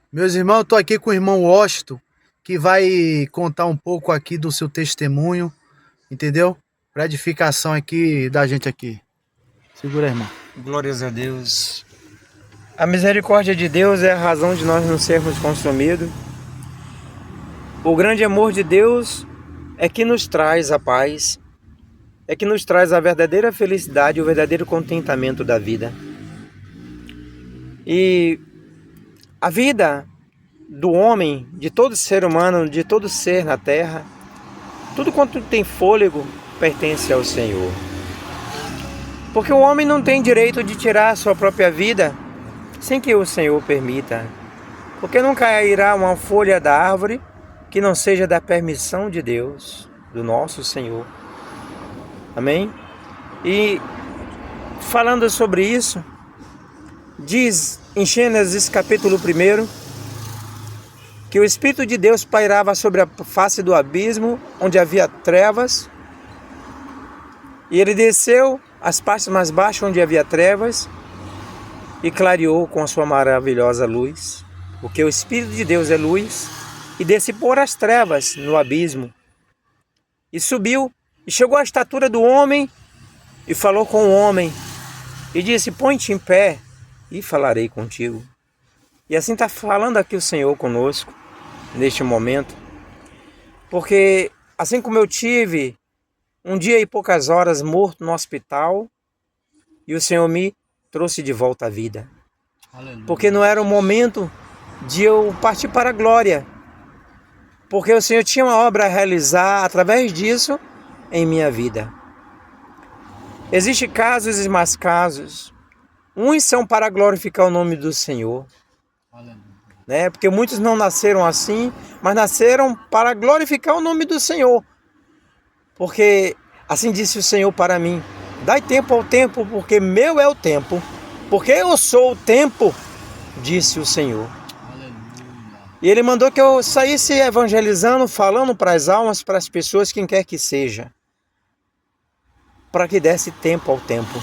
Meus irmãos, estou aqui com o irmão Washington, que vai contar um pouco aqui do seu testemunho, entendeu? Para edificação aqui da gente aqui. Segura, irmão. Glórias a Deus. A misericórdia de Deus é a razão de nós não sermos consumidos. O grande amor de Deus é que nos traz a paz, é que nos traz a verdadeira felicidade, o verdadeiro contentamento da vida. E a vida do homem, de todo ser humano, de todo ser na terra, tudo quanto tem fôlego pertence ao Senhor. Porque o homem não tem direito de tirar a sua própria vida sem que o Senhor permita. Porque não cairá uma folha da árvore que não seja da permissão de Deus, do nosso Senhor. Amém? E falando sobre isso, diz em Gênesis capítulo 1 que o Espírito de Deus pairava sobre a face do abismo onde havia trevas, e ele desceu às partes mais baixas onde havia trevas e clareou com a sua maravilhosa luz, porque o Espírito de Deus é luz, e dissipou as trevas no abismo, e subiu, e chegou à estatura do homem, e falou com o homem, e disse: põe-te em pé, e falarei contigo. E assim está falando aqui o Senhor conosco, neste momento, porque assim como eu tive um dia e poucas horas morto no hospital, e o Senhor me trouxe de volta à vida. Aleluia. Porque não era o momento de eu partir para a glória, porque o Senhor tinha uma obra a realizar através disso em minha vida. Existem casos e mais casos. Uns são para glorificar o nome do Senhor, né? Porque muitos não nasceram assim, mas nasceram para glorificar o nome do Senhor. Porque assim disse o Senhor para mim: dai tempo ao tempo, porque meu é o tempo, porque eu sou o tempo, disse o Senhor. E Ele mandou que eu saísse evangelizando, falando para as almas, para as pessoas, quem quer que seja, para que desse tempo ao tempo.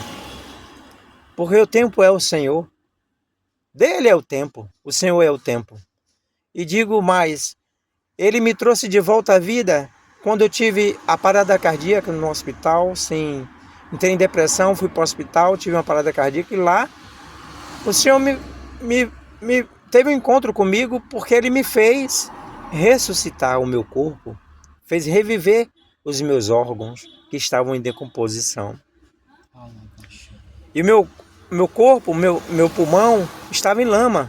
Porque o tempo é o Senhor, dele é o tempo, o Senhor é o tempo. E digo mais, Ele me trouxe de volta à vida quando eu tive a parada cardíaca no hospital, entrei em depressão, fui para o hospital, tive uma parada cardíaca, e lá o Senhor teve um encontro comigo, porque Ele me fez ressuscitar o meu corpo, fez reviver os meus órgãos que estavam em decomposição. E o meu corpo, meu pulmão estava em lama.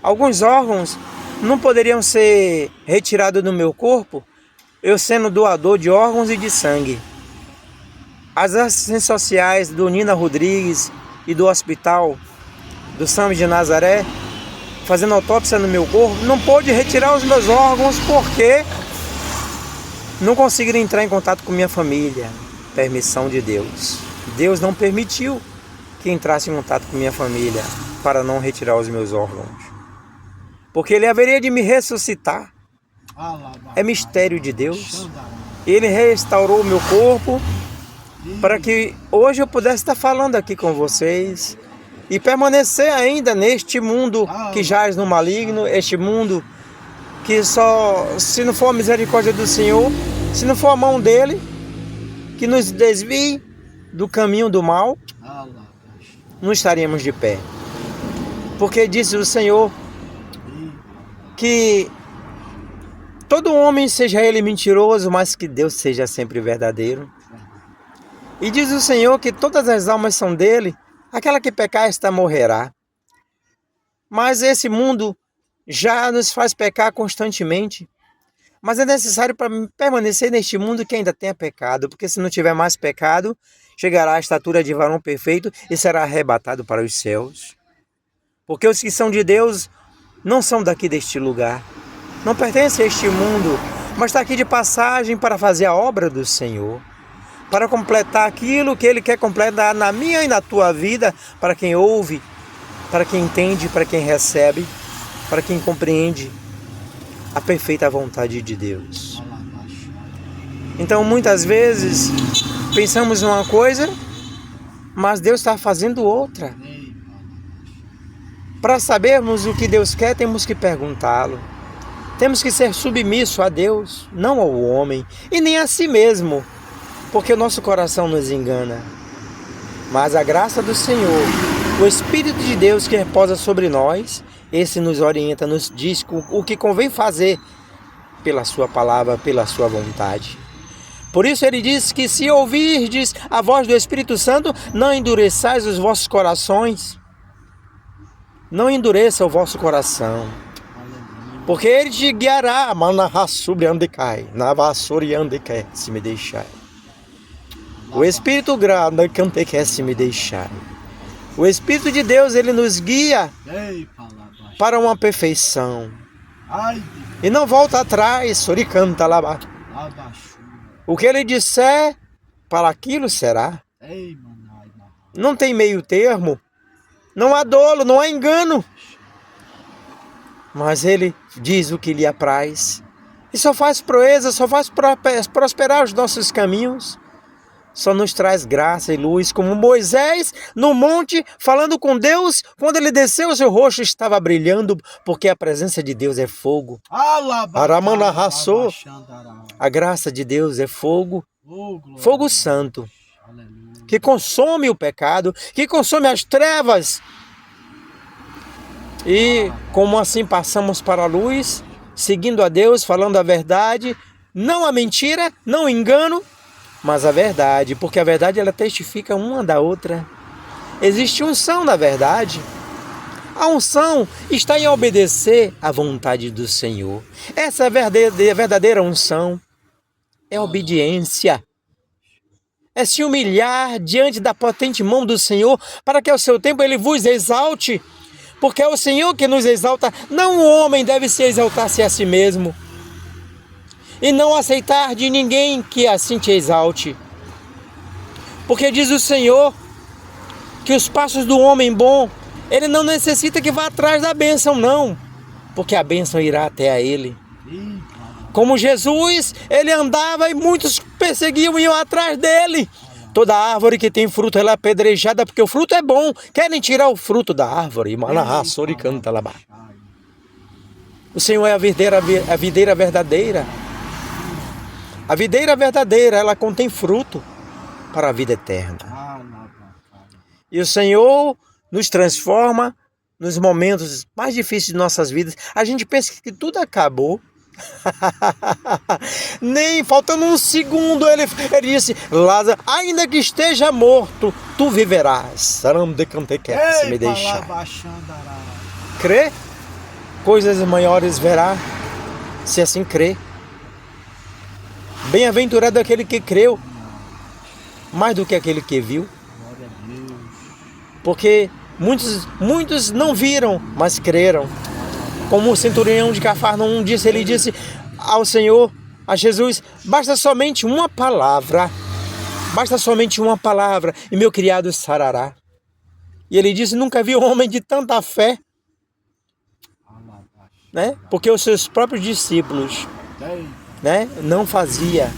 Alguns órgãos não poderiam ser retirados do meu corpo, eu sendo doador de órgãos e de sangue. As assistências sociais do Nina Rodrigues e do hospital do SAMU de Nazaré, fazendo autópsia no meu corpo, não pôde retirar os meus órgãos porque não conseguiram entrar em contato com minha família. Permissão de Deus. Deus não permitiu que entrasse em contato com minha família para não retirar os meus órgãos. Porque Ele haveria de me ressuscitar. É mistério de Deus. Ele restaurou o meu corpo para que hoje eu pudesse estar falando aqui com vocês e permanecer ainda neste mundo que jaz no maligno, este mundo que só, se não for a misericórdia do Senhor, se não for a mão dele, que nos desvie do caminho do mal, não estaríamos de pé. Porque disse o Senhor que todo homem seja ele mentiroso, mas que Deus seja sempre verdadeiro. E diz o Senhor que todas as almas são dele, aquela que pecar, esta morrerá. Mas esse mundo já nos faz pecar constantemente. Mas é necessário para permanecer neste mundo que ainda tenha pecado, porque se não tiver mais pecado, chegará à estatura de varão perfeito e será arrebatado para os céus. Porque os que são de Deus não são daqui deste lugar, não pertencem a este mundo, mas está aqui de passagem para fazer a obra do Senhor, para completar aquilo que Ele quer completar na minha e na tua vida, para quem ouve, para quem entende, para quem recebe, para quem compreende a perfeita vontade de Deus. Então muitas vezes pensamos uma coisa, mas Deus está fazendo outra. Para sabermos o que Deus quer, temos que perguntá-lo. Temos que ser submisso a Deus, não ao homem, e nem a si mesmo, porque o nosso coração nos engana. Mas a graça do Senhor, o Espírito de Deus que repousa sobre nós, esse nos orienta, nos diz o que convém fazer pela sua palavra, pela sua vontade. Por isso ele diz que se ouvirdes a voz do Espírito Santo, não endureçais os vossos corações. Não endureça o vosso coração. Porque ele te guiará, na vassoura se me deixar. O Espírito grande cante quer se me deixar. O Espírito de Deus, ele nos guia para uma perfeição. E não volta atrás, soricanta lá. O que ele disser, para aquilo será. Não tem meio termo. Não há dolo, não há engano. Mas ele diz o que lhe apraz. E só faz proeza, só faz prosperar os nossos caminhos. Só nos traz graça e luz, como Moisés no monte, falando com Deus. Quando ele desceu, o seu rosto estava brilhando, porque a presença de Deus é fogo. A graça de Deus é fogo, fogo santo, que consome o pecado, que consome as trevas. E como assim passamos para a luz, seguindo a Deus, falando a verdade, não a mentira, não o engano, mas a verdade, porque a verdade ela testifica uma da outra. Existe unção na verdade. A unção está em obedecer à vontade do Senhor. Essa é a verdadeira unção. É obediência. É se humilhar diante da potente mão do Senhor, para que ao seu tempo Ele vos exalte. Porque é o Senhor que nos exalta, não o homem deve se exaltar-se a si mesmo. E não aceitar de ninguém que assim te exalte. Porque diz o Senhor que os passos do homem bom, ele não necessita que vá atrás da bênção, não. Porque a bênção irá até a ele. Como Jesus, ele andava e muitos perseguiam e iam atrás dele. Toda árvore que tem fruto, ela é apedrejada, porque o fruto é bom. Querem tirar o fruto da árvore. O Senhor é a videira verdadeira. A videira verdadeira, ela contém fruto para a vida eterna. E o Senhor nos transforma nos momentos mais difíceis de nossas vidas. A gente pensa que tudo acabou. Nem faltando um segundo ele disse: Lázaro, ainda que esteja morto, tu viverás. Se me deixar. Crê? Coisas maiores verá, se assim crê. Bem-aventurado aquele que creu, mais do que aquele que viu. Porque muitos não viram, mas creram. Como o centurião de Cafarnaum disse, ele disse ao Senhor, a Jesus: basta somente uma palavra, e meu criado sarará. E ele disse: nunca vi um homem de tanta fé, né? Porque os seus próprios discípulos, né, não fazia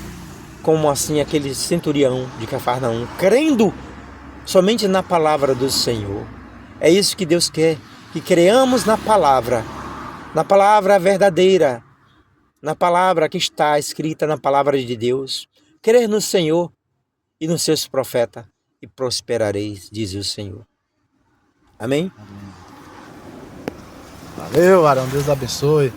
como assim aquele centurião de Cafarnaum, crendo somente na palavra do Senhor. É isso que Deus quer, que creamos na palavra verdadeira, na palavra que está escrita na palavra de Deus. Crer no Senhor e nos seus profetas e prosperareis, diz o Senhor. Amém? Valeu, Arão. Deus abençoe.